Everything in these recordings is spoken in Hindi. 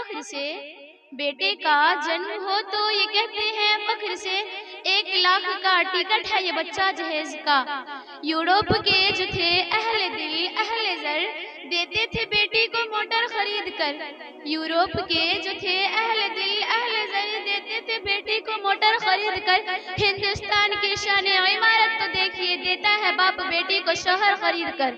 फख्र से, बेटे का जन्म हो तो ये कहते हैं फख्र से, 1 लाख का टिकट है ये बच्चा जहेज का। यूरोप के जो थे अहले दिल अहले ज़र, देते थे बेटी को मोटर खरीद कर। यूरोप के जो थे अहले दिल अहले ज़र, देते थे बेटी को मोटर खरीद कर। हिंदुस्तान की शान इमारत तो देखिए, देता है बाप बेटी को शोहर खरीद कर।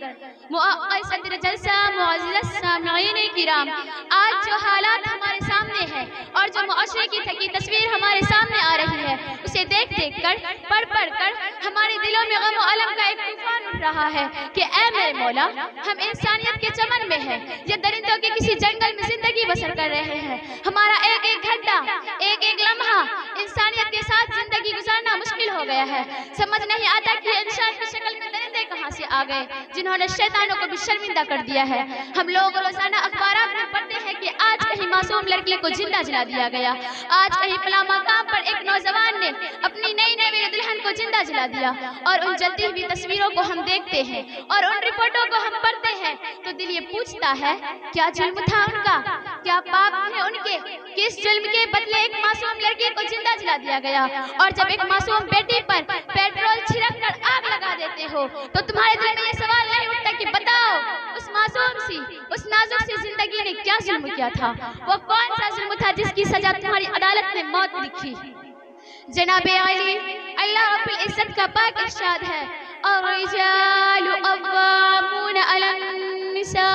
सदर जलसा मुअज़्ज़ज़ सामिईन किराम, आज जो हालात हमारे सामने हैं और जो मुआशरे की थकी तस्वीर हमारे सामने आ रही है, उसे देख देख कर पढ़ पढ़ कर हमारे दिलों में गम और अलम का एक तूफान उठ रहा है कि ऐ मेरे मौला, हम इंसानियत के चमन में हैं, ये दरिंदों के किसी जंगल में जिंदगी बसर कर रहे हैं। हमारा एक एक घंटा, एक एक लम्हा इंसानियत के साथ जिंदगी गुजारना मुश्किल हो गया है। समझ नहीं आता कि इंसान की शक्ल में दरिंदे कहाँ से आ गए, जिन्होंने शैतानों को भी शर्मिंदा कर दिया है। हम लोग रोजाना अखबारात में पढ़ते हैं कि आज कहीं मासूम लड़की को जिंदा जला दिया गया, आज कहीं फला मकाम पर एक नौजवान ने अपनी नई नई दुल्हन को जिंदा जला दिया। और उन जलती हुई तस्वीरों को हम देखते हैं और उन रिपोर्टों को हम पढ़ते हैं तो दिल ये पूछता है, क्या जुल्म था उनका, क्या पाप थे उनके, किस जुल्म के बदले एक मासूम लड़की को जिंदा जला दिया गया। और जब एक मासूम बेटी पर पेट्रोल छिड़क कर आग लगा देते हो तो तुम्हारे दिल में ये सवाल नहीं उठता कि बताओ उस मासूम सी, उस नाजुक सी जिंदगी ने क्या जुल्म किया था, वो कौन सा जुल्म था जिसकी सजा तुम्हारी अदालत ने मौत लिखी। जनाबे आली अल्लाह रब्बुल इज्जत का पाक इरशाद है, अर्रिजालु क़व्वामून अलन निसा,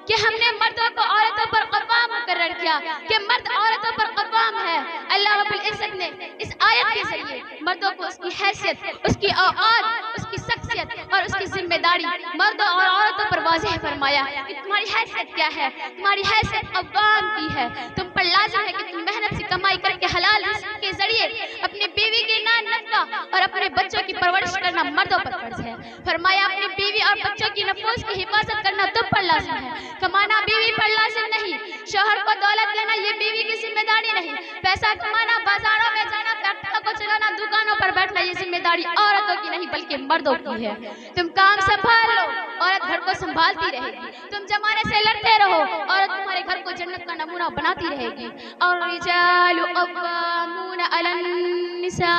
कि हमने मर्दों को औरतों पर क़व्वाम मुकर्रर किया, कि मर्द औरतों पर क़व्वाम है। अल्लाह रब्बुल इज्जत ने इस आयत के जरिए मर्दों को उसकी हैसियत, उसकी औकात, उसकी शख्सियत और उसकी जिम्मेदारी मर्दों और औरतों पर वाज़ेह फरमाया कि तुम्हारी हैसियत क्या है, तुम्हारी हैसियत क़व्वाम की है। तुम पर लाज़िम है कि तुम मेहनत से कमाई करके हलाल रिज़्क़ के जरिए अपनी बीवी के नान नफ़का और अपने बच्चों की परवरिश करना मर्दों पर फर्ज है। फरमाया अपनी बीवी और बच्चों की नफूस की हिफाजत करना तुम पर लाज़िम है, कमाना बीवी पर लाज़िम नहीं, शोहर को दौलत देना ये बीवी की जिम्मेदारी नहीं, पैसा कमाना, बाजारों में जाना, फैक्ट्रियों को चलाना, दुकानों पर बैठना ये जिम्मेदारी औरतों की नहीं बल्कि मर्दों की है। तुम काम संभाल लो, औरत घर को संभालती रहेगी। तुम जमाने से लड़ते रहो, औरत तुम्हारे घर को जन्नत का नमूना बनाती रहेगी। और रिजालु क़व्वामून अलन निसा,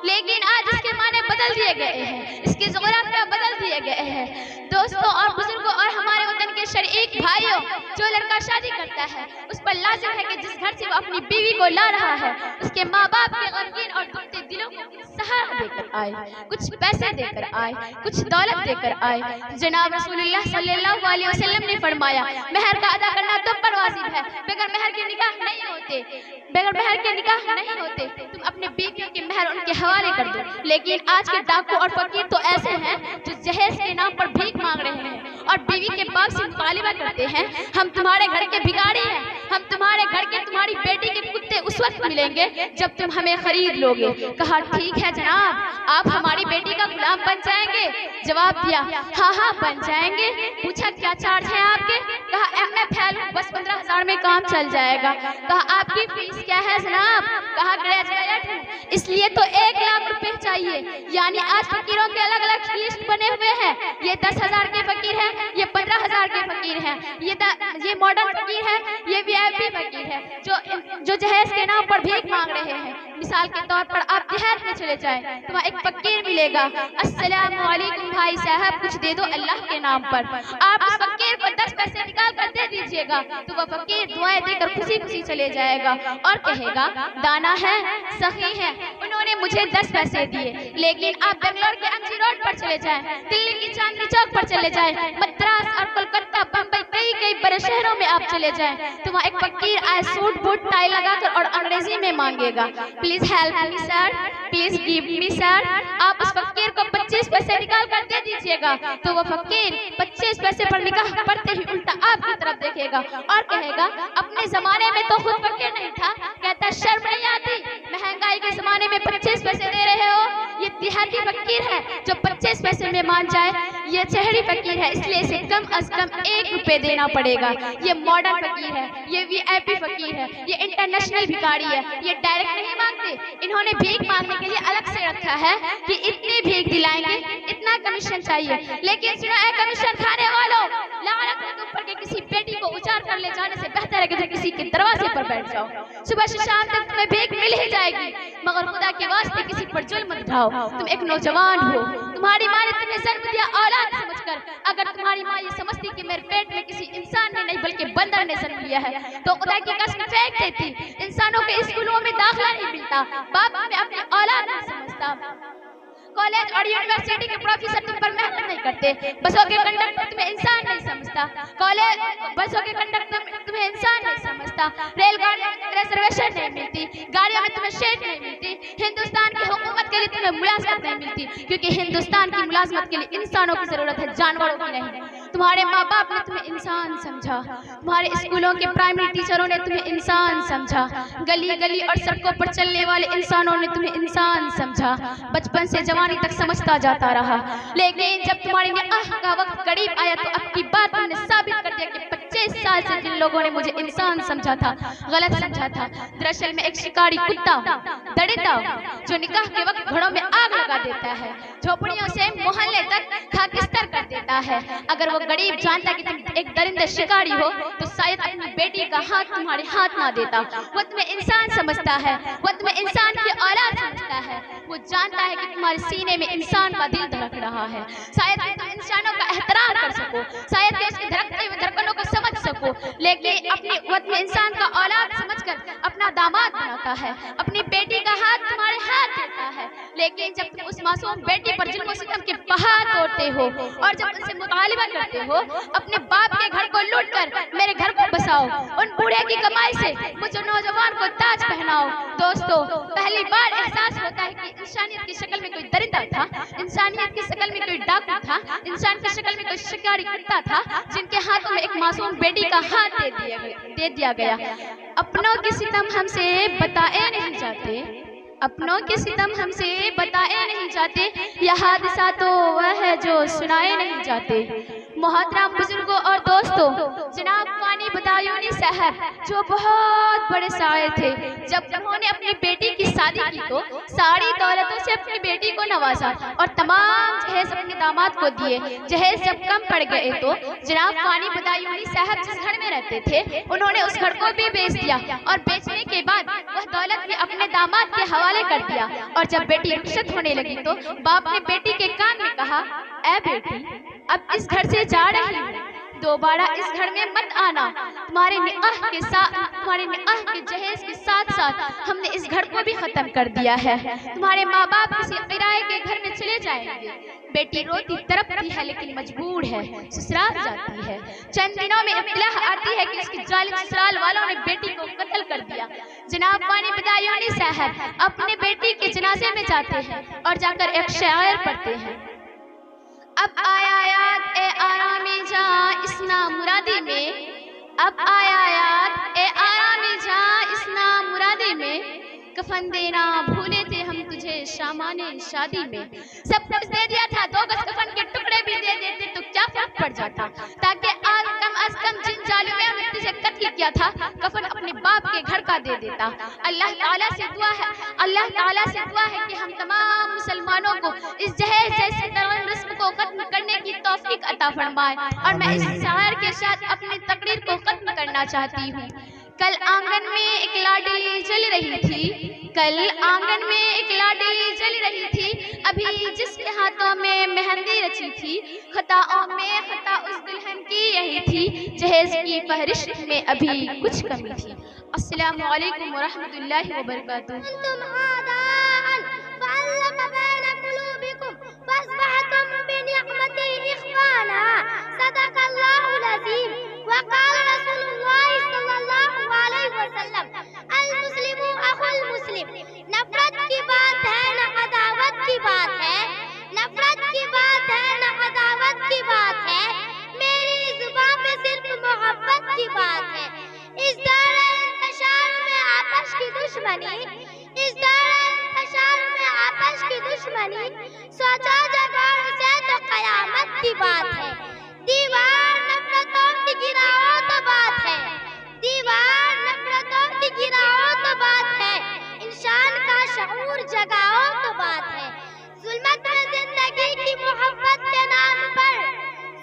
लेकिन आज इसके माने बदल दिए गए हैं, इसके ज़ोराफ़िया बदल दिए गए हैं। दोस्तों और बुजुर्गों और हमारे वतन के शरीक भाइयों, जो लड़का शादी करता है उस पर लाजिम है कि जिस घर से वो अपनी बीवी को ला रहा है उसके माँ बाप के गमगीन और दुखते दिलों को सहारा देकर आए, कुछ पैसे देकर आए, कुछ दौलत देकर आए। जनाब रसूलुल्लाह सल्लल्लाहु अलैहि वसल्लम ने फरमाया, महर का अदा करना तुम पर वाजिब है, बगैर महर के निकाह नहीं होते, बगैर महर के निकाह नहीं होते। तुम अपने बीवियों के महर उनके हवाले कर दो। लेकिन आज के डाकू और फकीर तो ऐसे हैं जो जहेज के नाम पर भीख मांग रहे हैं और बीवी के बाप से मुतालिबा करते हैं, हम तुम्हारे घर के भिखारी हैं, हम तुम्हारे घर के तुम्हारी बेटी के कुत्ते उस वक्त मिलेंगे जब तुम हमें खरीद लोगे। कहा ठीक है जनाब, आप हमारी बेटी का गुलाम बन जाएंगे। जवाब दिया हाँ हाँ बन जाएंगे। पूछा क्या चार्ज है आपके? कहा मैं फैलूं, बस 15,000 में काम चल जाएगा। कहा आपकी फीस क्या है जनाब? कहा ग्रेजुएट हूँ, इसलिए तो 1 लाख रुपए चाहिए। यानी आज फकीरों के अलग अलग लिस्ट बने हुए हैं, ये 10,000 के फकीर हैं, ये 15,000 के फकीर हैं, ये मॉडर्न फकीर है, ये वीआईपी फकीर है जो जहेज के नाम पर भीख मांग रहे हैं। मिसाल के तौर पर आप देहात में चले जाएं तो वहाँ एक फकीर मिलेगा, अस्सलामु अलैकुम भाई साहब कुछ दे दो अल्लाह के नाम पर। आप उस फकीर को 10 पैसे निकाल कर दे दीजिएगा तो वह फकीर दुआएं देकर खुशी खुशी चले जाएगा और कहेगा दाना है, सही है, उन्होंने मुझे 10 पैसे दिए। लेकिन आप बेंगलोर के एमजी रोड पर चले जाएं, दिल्ली की चांदनी चौक पर चले जाएं, मद्रास और कोलकाता, बम्बई, कई बड़े शहरों में आप चले जाएं तो वहाँ एक फकीर आए सूट बूट टाई लगाकर और अंग्रेजी में मांगेगा, please help me sir, please give me sir. आप उस फकीर को 25 पैसे निकाल कर दे दीजिएगा तो वो फकीर 25 पैसे पर निकाह पढ़ते ही उल्टा आपकी तरफ देखेगा और कहेगा अपने जमाने में तो खुद फकीर नहीं था, कहता शर्म नहीं आती, महंगाई के जमाने में 25 पैसे दे रहे हो। ये देहाती फकीर है जो 25 पैसे में मान जाए। ये शहरी फकीर है, इसलिए इसे कम अज कम 1 रुपए देना पड़ेगा। ये मॉडर्न फकीर है, ये VIP फकीर है, ये इंटरनेशनल भिखारी है। ये डायरेक्ट नहीं मांगते, इन्होंने भीख मांगने के लिए अलग से रखा है कि इतनी भीख दिलाएंगे, इतना कमीशन चाहिए। लेकिन सुना है कमीशन खाने वालों, लानत हो तुम पर के किसी बेटी को उजाड़ कर ले जाने से बेहतर है कि तुम किसी के दरवाजे पर बैठ जाओ। सुबह से शाम तक तुम्हें भीख मिल ही जाएगी, मगर खुदा के वास्ते किसी पर जुल्म मत ढाओ। तुम एक नौजवान हो, तुम्हारी माँ ने तुम्हें जन्म दिया औलाद समझकर। अगर तुम्हारी माँ ये समझती कि मेरे पेट में किसी इंसान ने नहीं बल्कि बंदर ने जन्म लिया है तो खुदा की कसम फेंक देती। इंसानों के स्कूलों में दाखिला नहीं मिलता, बाप में अपनी औलाद नहीं समझता। कॉलेज और यूनिवर्सिटी के प्रोफेसर तुम पर मेहनत नहीं करते, बसों के कंडक्टर तुम्हें इंसान नहीं समझता। कॉलेज बसों के कंडक्टर तुम्हें इंसान नहीं समझता। रेलगाड़ियों में रिजर्वेशन नहीं मिलती, गाड़ियों में तुम्हें सीट नहीं मिलती। हिंदुस्तान की हुकूमत के लिए तुम्हें मुलाजमत नहीं मिलती, क्योंकि हिंदुस्तान की मुलाजमत के लिए इंसानों की जरूरत है, जानवरों की नहीं। तुम्हारे माँ बाप ने तुम्हें इंसान समझा, तुम्हारे स्कूलों के प्राइमरी टीचरों ने तुम्हें इंसान समझा, गली गली और सड़कों पर चलने वाले इंसानों ने तुम्हें इंसान समझा। बचपन से जवानी तक समझता जाता रहा, लेकिन जब तुम्हारे निकाह का वक्त करीब आया तो अपनी बात तुमने साबित कर दिया कि 25 साल से जिन लोगों ने मुझे इंसान समझा था, गलत समझा था। दरअसल में एक शिकारी कुत्ता दड़िता जो निकाह के वक्त घरों में आग लगा देता है, झोपड़ियों से मोहल्ले तक खाकिस्तर कर देता है। अगर वो गरीब जानता कि तुम एक दरिंदे शिकारी हो तो शायद अपनी बेटी का हाथ तुम्हारे हाथ ना देता। वो तुम्हें इंसान समझता है, वो तुम्हें इंसान की औलाद समझता है। वो जानता है कि तुम्हारे सीने में इंसान का दिल धड़क रहा है, शायद कि तुम इंसानों का एहतराम कर सको, शायद कि उसके धड़कते हुए धड़कनों को समझ सको। लेकिन अपनी वक्त में इंसान का औलाद समझकर अपना दामाद बनाता है, अपनी बेटी का हाथ तुम्हारे हाथ देता है। लेकिन जब तुम उस मासूम बेटी पर जुल्म सितम के पहाड़ तोड़ते हो और जब उनसे मुतालिबा करते हो अपने बाप के घर को लूट कर मेरे घर को बसाओ, उन बूढ़े की कमाई से मुझे नौजवान को ताज पहनाओ। दोस्तों, पहली बार एहसास होता है कि इंसानियत की शक्ल में कोई दरिंदा था, इंसानियत की शक्ल में कोई डाकू था, इंसान की शक्ल में कोई शिकारी कुत्ता था, जिनके हाथों में एक मासूम बेटी का हाथ दे दिया गया। अपनों के सितम हमसे बताए नहीं जाते, अपनों के सितम हमसे बताए नहीं जाते, यह हादसा तो वह है जो सुनाए नहीं जाते। मोहतरम बुजुर्गों और दोस्तों, जनाब क़ानी बदायूनी साहब जो बहुत बड़े शायर थे, जब उन्होंने अपनी बेटी की शादी की तो सारी दौलतों से अपनी बेटी को नवाजा और तमाम जहेज अपने दामाद को दिए। जहेज जब कम पड़ गए तो जनाब क़ानी बदायूनी साहब जिस घर में रहते थे उन्होंने उस घर को भी बेच दिया और बेचने के बाद वह दौलत भी अपने दामाद के हवाले कर दिया। और जब बेटी रुखसत होने लगी तो बाप ने बेटी के कान में कहा, ऐ बेटी, अब इस घर से जा रही हूँ, दोबारा इस घर में मत आना। तुम्हारे निकाह के साथ, तुम्हारे निकाह के जहेज के साथ साथ हमने इस घर को भी खत्म कर दिया है। तुम्हारे माँ बाप किसी किराए के घर में चले जाएंगे। बेटी रोती तड़पती है लेकिन मजबूर है, ससुराल जाती है। चंद दिनों में इत्तलाह आती है कि उसके जालिम ससुराल वालों ने बेटी को कत्ल कर दिया। जनाब क़ानी बदायूनी साहब अपने बेटी के जनाजे में जाते हैं और जाकर एक शायर पढ़ते हैं। अब आया याद ए आरामी जा इस नामुरादी में, अब आया याद ए आरामी जा इस नामुरादी में, कफन देना भूले थे हम तुझे शामाने शादी में। सब कुछ दे दिया था, 2 गज कफन के टुकड़े भी दे देते तो क्या फर्क पड़ जाता, ताकि कम अज कम जिन जालिमों ने तुझे कत्ल किया था कफन अपने बाप के घर का दे देता। अल्लाह ताला से दुआ है, अल्लाह ताला से दुआ है कि हम तमाम मुसलमानों को इस जहेज जैसी रस्म को खत्म करने की तौफीक अता फरमाए। और मैं इस शायर के साथ अपनी तकरीर को खत्म करना चाहती हूँ। कल आंगन में एक लाडली जल रही थी, कल आंगन में एक लाडली जल रही थी, अभी जिसके हाथों में मेहंदी रची थी, खताओं में खता उस दुल्हन की यही थी, जहेज की फहरिस्त में अभी कुछ कमी थी। अस्सलामु अलैकुम व रहमतुल्लाहि व बरकातुहू। नफरत की बात है न अदावत की बात है, नफरत की बात है न अदावत की बात है, मेरी जुबान में सिर्फ मोहब्बत की बात है। इस दौरे इंतशार में आपस की दुश्मनी, इस दौरे इंतशार में आपस की दुश्मनी, सोचा जब से तो कयामत की बात है। दीवार नफरतों की गिराओ तो बात है, दीवार नफरतों की गिराओ तो बात है, इंसान का शऊर जगाओ तो बात है। जुल्मत में जिंदगी की मोहब्बत के नाम पर,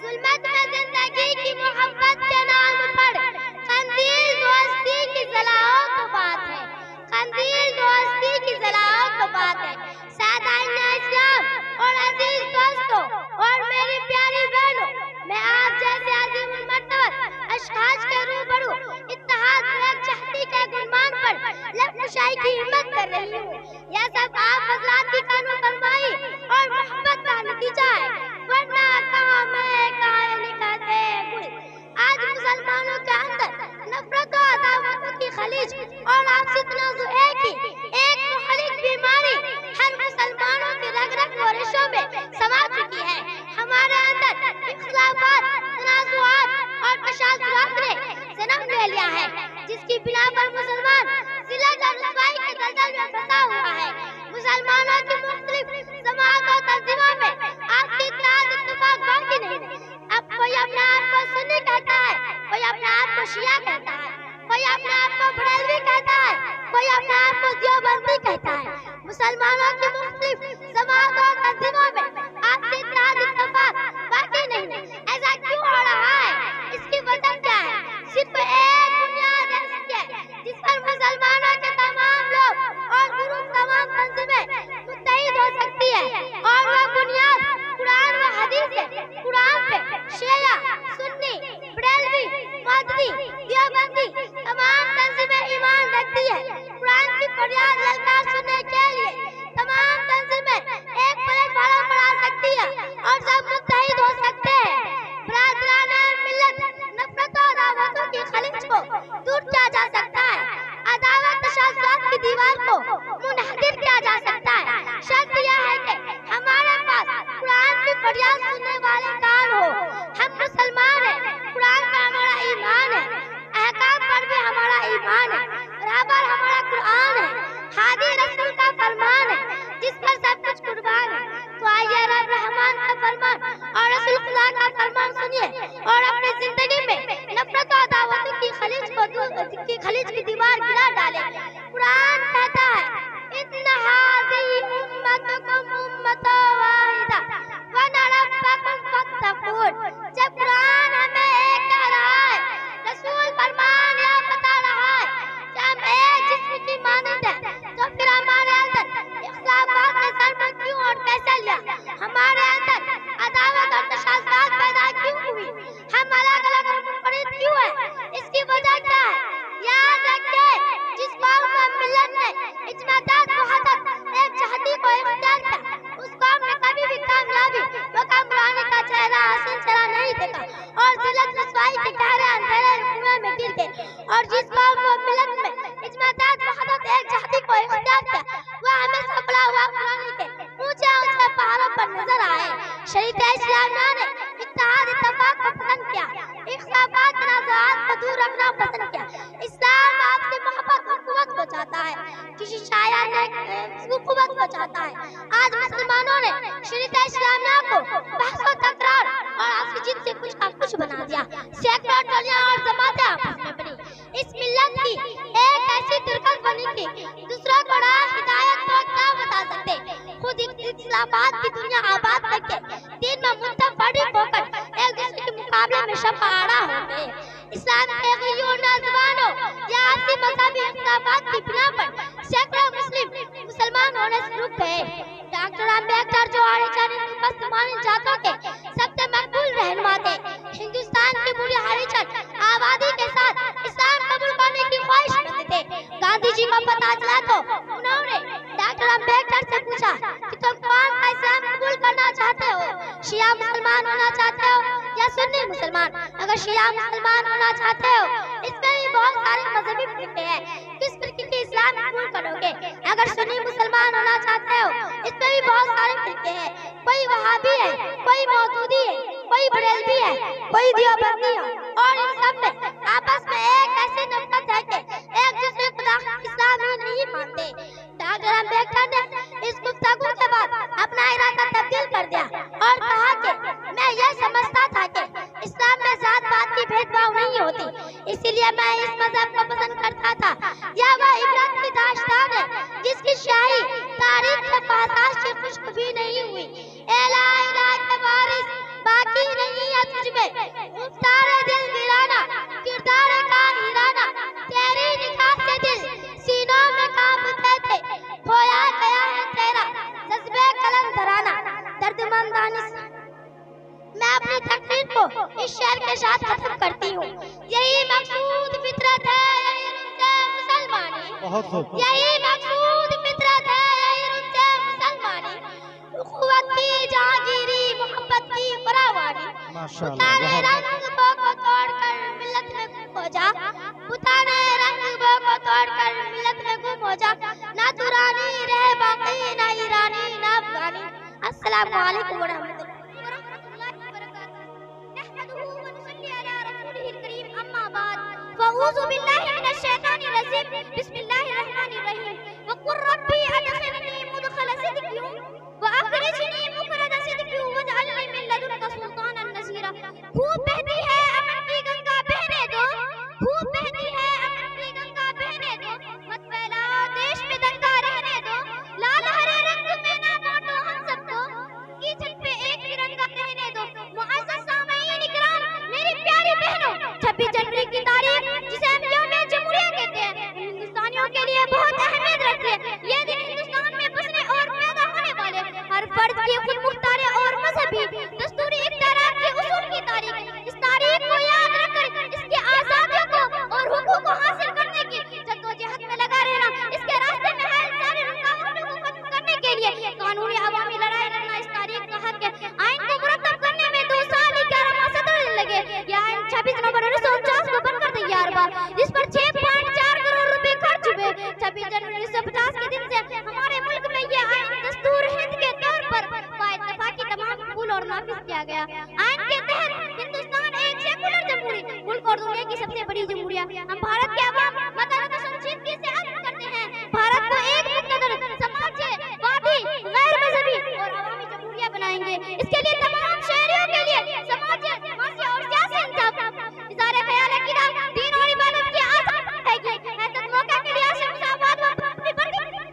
जुल्मत में जिंदगी की मोहब्बत के नाम पर कंदील दोस्ती की जलाओ तो बात है, कंदील दोस्ती की जलाओ तो बात है। सादाईन इस्लाम और अजीज दोस्तों और मेरी प्यारी बहनों, मैं आप जैसे अजीमुल मर्तबत अशखास के रूबरू इत्तेहाद और यकजहती के गुणमान पर लफ्ज़शाई की हिम्मत कर रही हूँ। यह सब आप हज़रात की कानून फरमाई और मोहब्बत का नतीजा है, वरना कहाँ मैं कहाँ निकलते गुल। आज मुसलमानों के अंदर नफरत और अदावतों की खलीज और आपसी तनाज़ुर की एक मुहलिक बीमारी हर मुसलमानों के रग रग और रेशों में समा चुकी है। हमारे अंदर इख्तिलाफात, तनाज़ुआत और तशादुरात ने जन्म ले लिया है, जिसकी बिना पर मुसलमान जिल्लत और रुसवाई के दलदल में फंसा हुआ है। मुसलमानों की मुख्तलिफ जमात और तंजीमों में आपसी इत्तेहाद इत्तेफाक बाकी नहीं। अब कोई अपने आप को सुन्नी कहता है, कोई अपने आप को शिया कहता है, कोई अपने आप को बरेलवी कहता है, कोई अपने आप को देवबंदी कहता है। मुसलमानों की मुख्तलिफ जमात और तंजीमों में आपसी इत्तेहाद इत्तेफाक बाकी नहीं। ऐसा क्यों हो रहा है? इसकी वजह क्या है? सिर्फ एक बुनियाद ऐसी है जिस पर मुसलमानों के तमाम लोग और ग्रुप, तमाम तंजीमें मुत्तहिद हो सकती है, और वह बुनियाद कुरान व हदीस है। कुरान पे शिया, सुन्नी, बरेलवी, मौदूदी, देवबंदी तमाम तंजीमें ईमान रखती है। कुरान की फरियाद ललकार सुनने के लिए तमाम तंजीमें एक प्लेटफार्म पर आ सकती है और सब मुत्तहिद हो सकते हैं। बरादरान मिल्लत, नफरत और अदावतों की खलीज को दूर किया जा सकता है, अदावत तशादुरात की दीवार को मुनहदिर किया जा सकता है। शर्त यह है कि हमारे पास कुरान की फरियाद सुनने वाले कान हो। हम मुसलमान हैं, कुरान पर हमारा ईमान है, अहकाम पर भी हमारा ईमान है, बराबर हमारा कुरान है, हादी रसूल का फरमान है, जिस पर सब कुछ कुर्बान है। तो आइए रब रहमान का फरमान और रसूल खुदा का फरमान सुनिए और अपनी जिंदगी में नफरत और अदावत की खलीज की दीवार गिरा डाले। कुरान कहता है, इन्ना हाज़िही उम्मतुकुम उम्मतन वाहिदा व अना रब्बुकुम फत्तकून। जब कुरान हमें एक कह रहा है, रसूल फरमान यह बता रहा है कि हम एक जिस्म की मानंद है, तो फिर हमारे अंदर इख्तिलाफात ने जन्म क्यों और कैसे लिया? हमारे अंदर अदावत और तशादुरात पैदा क्यों हुई? हम अलग अलग और मुनफरिद क्यों हैं? इसकी वजह क्या है? याद रखें, जिस कौम व मिल्लत ने इज्तिमादात, वहदत, एकजहती को इख्तियार किया, उस कौम ने कभी भी कामयाबी व कामरानी का चेहरा, हसीन चेहरा नहीं देखा और जिल्लत रुसवाई के गहरे अंधेरे कुएं में गिर गए। और जिस कौम व मिल्लत में इज्तिमादात, वहदत, एकजहती को इख्तियार किया, वह हमेशा खुला हुआ कुरान के ऊंचे ऊंचे पहाड़ों पर नजर आए। शरीयत इस्लाम ने इत्तेहाद इत्तेफाक को पसंद किया, इख्तिलाफात तनाज़ुआत को दूर रखना पसंद किया। इस्लाम आपसे मोहब्बत और कुव्वत को चाहता है, किसी शायर ने कुव्वत को चाहता है। आज मुसलमानों ने शरीयत इस्लामिया को बहस और तकरार और आपसी जिद से कुछ का कुछ बना दिया। सैकड़ों टोलियां और जमातें आपस में बनी। इस मिल्लत की एक ऐसी तुरकत बनी कि दूसरों को राह हिदायत को क्या बता सकते। खुद इख्तिलाफात की दुनिया आबाद करके दिन में मुत्तफिक होकर एक दूसरे के मुकाबले में शफाड़ा हो गए। इस्लाम के गयूर नौजवानों या आपसी मजहबी इख्तिलाफात की बिना पर सैकड़ों मुसलमान होने से रुक गए। डॉक्टर अम्बेडकर जो हरिजन हिंदू मानी जातों के सबसे मकबूल रहनुमा थे, हिंदुस्तान की पूरी हरिजन आबादी के साथ इस्लाम कबूल करने की ख्वाहिश रखते थे। गांधी जी को पता चला तो उन्होंने डॉक्टर अम्बेडकर से पूछा कि तुम कौन सा इस्लाम कबूल करना चाहते हो, शिया मुसलमान होना चाहते हो या सुन्नी मुसलमान? अगर शिया मुसलमान होना चाहते हो, इसमें भी बहुत सारे मजहबी फिरके हैं, किस फिरके के इस्लाम कबूल करोगे? अगर सुन्नी मुसलमान होना चाहते हो, इसमें भी बहुत सारे फिरके हैं, कोई वहाबी है, कोई मौदूदी है, कोई बरेलवी है, कोई देवबंदी है, और इन सब में आपस में एक ऐसी नफरत है कि एक दूसरे खुदा इस्लाम ही नहीं मानते। डॉक्टर अम्बेडकर ने इस गुफ्तगू के बाद अपना इरादा तब्दील कर दिया और कहा कि इसलिए मैं इस मजहब को पसंद करता था। यह वह इबरत की दास्तान है जिसकी शाही तारीख में पासाश की खुश्क भी नहीं हुई। ए ला इलाहा के वारिस बाकी नहीं है तुझमें, गुफ्तार दिल वीराना किरदार का हीराना, तेरी निगाह से दिल सीनों में कांपते थे, खोया गया है तेरा जज्बे कलम तराना। दर्दमंदानी मैं अपनी तकरीर को इस शेर के साथ खत्म करती हूँ। यही मकसूद फितरत है, यही रुनसे मुसलमानी, यही मकसूद फितरत है, यही रुनसे मुसलमानी, उखुवत की जहांगीरी मोहब्बत की फरावानी। पुताने रंग बो को तोड़कर मिल्लत में गुम हो जा, पुताने रंग बो को तोड़कर मिल्लत में गुम हो जा, ना दुरानी रहे बाकी ना ईरानी ना अफगानी। अस्सलाम वालेकुम व रहमतुल्लाह। फ़अऊज़ु बिल्लाहि मिनश शैतानिर रजीम। बिस्मिल्लाहिर रहमानिर रहीम। वक़ुल रब्बी अदखिलनी मुदखल सिद्क़िन व अख़रिजनी मुख़रज सिद्क़िन वजअलनी मिन लदुनका सुल्तानन नसीरा। खूब बहती है अमन की गंगा बहने दो, खूब बहती है अमन की गंगा बहने दो, मत फैलाओ देश में दंगा रहने दो, लाल हरे रंग में ना बांटो हम सबको, कीचड़ पे एक तिरंगा रहने दो। मुअज़्ज़ज़ सामईन इकराम, मेरी प्यारी बहनों, 26 जनवरी की तारीख जिसे हम यौम जमहूरिया कहते हैं, हिंदुस्तानियों के लिए बहुत अहमियत रखती है। ये दिन हिंदुस्तान में बसने और पैदा होने वाले हर फर्द की खुद मुख्तारी और मजहबी दस्तूरी इख्तियारात के उसूल की तारीख। इस तारीख को याद रखकर इसके आजादियों को और हुकूक को हासिल करने की जद्दोजहद में लगा रहना, इसके रास्ते में हायल सारी रुकावटों को खत्म करने के लिए कानूनी अवामी लड़ाई लड़ना इस तारीख का हक है। आइन को मुरतब करने में 2 साल 11 माह 17 दिन लगे। यह आइन 26 नवंबर 1949 को बनकर तैयार हुआ, जिस पर 6.4 करोड़ रुपए खर्च हुए। 26 जनवरी 1950 के दिन से हमारे मुल्क में यह आइन दस्तूर हिंद के तौर पर बाइत्तफाकी तमाम कबूल और नाफिज किया गया। आइन के तहत हिंदुस्तान एक सेकुलर जमहूरी मुल्क और दुनिया की सबसे बड़ी जमहूरिया। हम भारत के अवाम मदद संजीदगी से अर्ज करते हैं, भारत को एक मुक़द्दर समाजवादी गैर मजहबी और अवामी जमहूरिया बनाएंगे। इसके लिए तमाम शहरियों के लिए समाजी मासी और सियासी इंसाफ, इज़ारे ख्याल है कि दीन और इबादत की आज़ादी है, ऐसे मौके के लिए मुसावात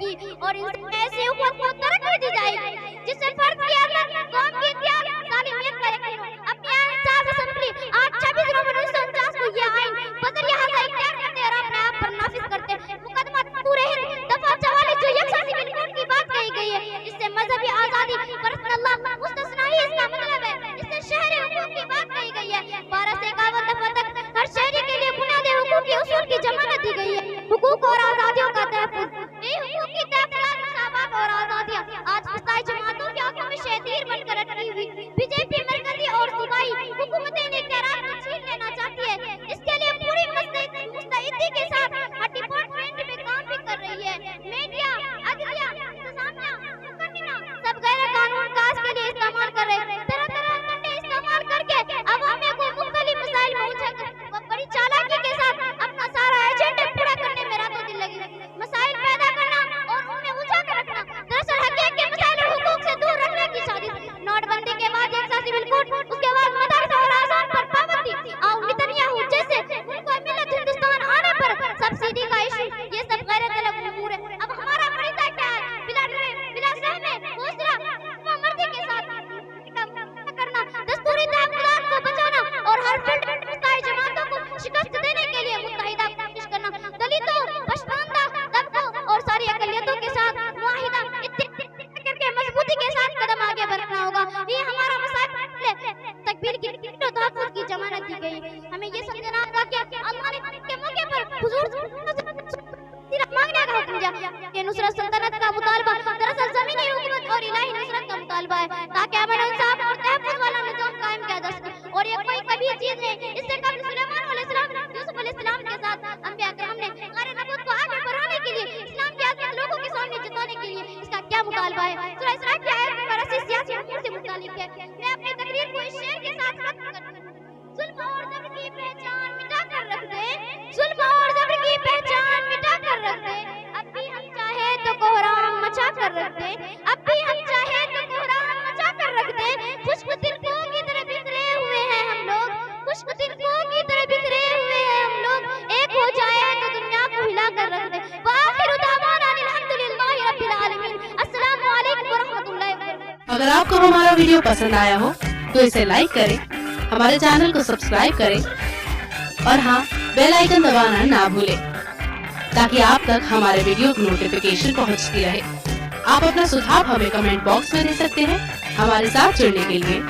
की और ऐसे हुकूक को तरक्की दी जाएगी जिससे फर्द के अंदर कौम की इत्तेहाद सालिमियत का यकीन हो। अपनी इंसाफ असेंबली 8-26 नवंबर 1949 को यह आइन बदर यहाँ से इख्तियार करते और अपने आप पर नाफिज करते। मुकदमा पूरे हिंद दफा 44 जो यकसा सिविल कोड की बात कही गई है, इससे मजहबी आजादी पर्सनल मुस्तस्ना ही इसका मतलब है। इससे शहरी हुकूक की बात कही गई है। 12 से 51 दफा तक हर शहरी के लिए बुनियादी हुकूक के उसूल की जमानत दी गई है। हुकूक और आजादियों का तहफ़्फ़ुज़, ये हुकूक की तहफ़्फ़ुज़ मुसावात और आजादियाँ आज फसाई जमातों की आंखों में शैतीर बनकर अटकी हुई बीजेपी मरकजी और सूबाई हुकूमतें इन इख्तियारात को छीन लेना चाहती है। इसके लिए पूरी मुस्तैदी के साथ हर डिपार्टमेंट में काम भी कर रही है। मीडिया, अदलिया, इंतज़ामिया, मुकन्निना सब गैर कानून काज के लिए इस्तेमाल कर रहे हैं। तरह-तरह के कंडे इस्तेमाल करके अवामी को मुख्तलिफ मसाइल में उलझा बड़ी चालाकी के साथ अपना सारा एजेंडा पूरा करने में रातों दिन लगी। मसाइल पैदा करना और उन्हें उलझा कर रखना, दरअसल हक़ीक़त के मसाइल और हुकूक से दूर रखने की साजिश। नोटबंदी के बाद एक सा सिविल कोड, उसके बाद मदरसा और आज़ान पर पाबंदी और नेतन्याहू जैसे मुल्क और मिल्लत हिंदुस्तान आने पर सब्सिडी का इशू, ये सब गैर तलब उमूर है। अब हमारा फरीज़ा क्या है? बिला सहमे हौसला मर्दी के साथ करना, दस्तूरी तहफ़्फ़ुज़ात को बचाना और हर फील्ड में मुस्ताहिद जमातों को शिकस्त देने के लिए मुत्तहिदा कोशिश करना, दलितों, पसमानदा तबकों और सारी अक़लियतों के साथ मुआहिदा करके मजबूती के साथ कदम आगे बढ़ना होगा। ये हमारा मसाइल है। तकबीर की तहफ़्फ़ुज़ की जमानत दी गई। हमें ये समझना होगा कि अल्लाह ने के मौके पर हुजूर मांगने का हुक्म दिया कि नुसरत सल्तनत का मुतालबा दरअसल ज़मीनी हुकूमत और इलाही नुसरत का मुतालबा है, ताकि अमन इंसाफ और तहफ़्फ़ुज़ वाला निज़ाम कायम किया जा सके। और ये कोई कभी चीज़ नहीं। इससे कबल सुलेमान अलैहिस्सलाम, यूसुफ अलैहिस्सलाम के साथ अंबिया किराम ने गारे नबूवत को आगे बढ़ाने के लिए, इस्लाम की आज़ाद लोगों के सामने जताने के लिए इसका क्या मुतालबा है। सूरह इसरा की आयत नंबर 80 सियासी उमूर से मुताल्लिक़ है। मैं अपनी तकरीर को इस शेर के साथ खत्म करती हूँ। जुल्म और ज़ब्र की पहचान मिटा कर रख दे, जुल्म और ज़ब्र की पहचान मिटा कर रख दे, अब भी हम चाहे तो कोहराम मचा कर रख दे, अब भी हम चाहे तो कोहराम मचा कर रख दे। खुश्क दिल को की तरह बिखरे हुए हैं हम लोग, खुश्क दिल अगर आपको हमारा वीडियो पसंद आया हो तो इसे लाइक करें, हमारे चैनल को सब्सक्राइब करें और हाँ, बेल आइकन दबाना ना भूलें ताकि आप तक हमारे वीडियो की नोटिफिकेशन पहुंचती रहे। आप अपना सुझाव हमें कमेंट बॉक्स में दे सकते हैं। हमारे साथ जुड़ने के लिए